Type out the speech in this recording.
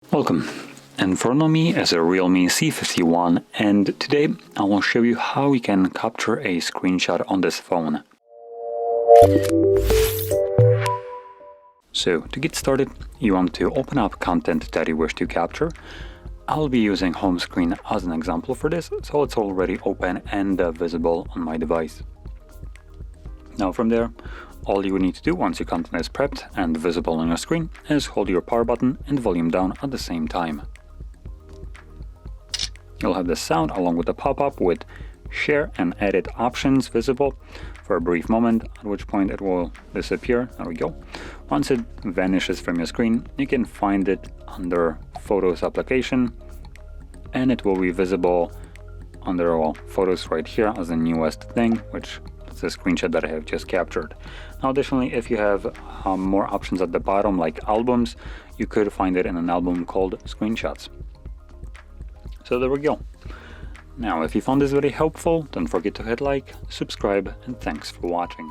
Welcome, and follow me as a REALME C51, and today I will show you how you can capture a screenshot on this phone. So to get started, you want to open up content that you wish to capture. I'll be using home screen as an example for this, so it's already open and visible on my device. Now from there, all you need to do once your content is prepped and visible on your screen is hold your power button and volume down at the same time. You'll have the sound along with the pop-up with share and edit options visible for a brief moment, at which point it will disappear. There we go. Once it vanishes from your screen, you can find it under Photos application, and it will be visible under Photos right here as the newest thing, which is the screenshot that I have just captured. Now additionally, if you have more options at the bottom like albums, you could find it in an album called screenshots. So there we go. Now if you found this very helpful, don't forget to hit like, subscribe, and thanks for watching.